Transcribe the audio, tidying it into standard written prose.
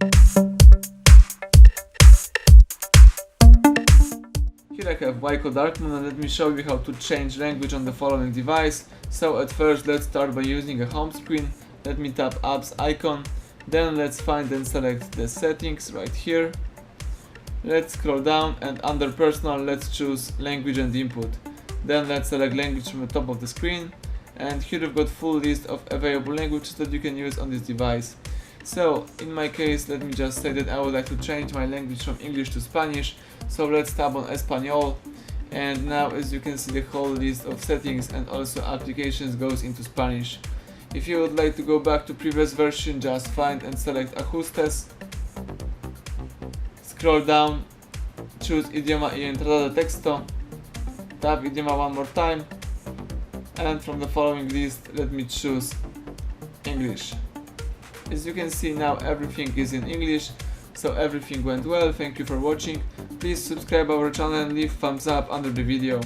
Here I have WIKO Darkmoon, and let me show you how to change language on the following device. So at first let's start by using a home screen. Let me tap apps icon, then let's find and select the settings right here. Let's scroll down and under personal let's choose language and input. Then let's select language from the top of the screen, and here we've got full list of available languages that you can use on this device. So in my case, let me just say that I would like to change my language from English to Spanish. So let's tap on Español, and now as you can see the whole list of settings and also applications goes into Spanish. If you would like to go back to previous version, just find and select Ajustes, scroll down, choose Idioma y entrada de texto, tap Idioma one more time, and from the following list let me choose English. As you can see now everything is in English, so everything went well. Thank you for watching. Please subscribe our channel and leave thumbs up under the video.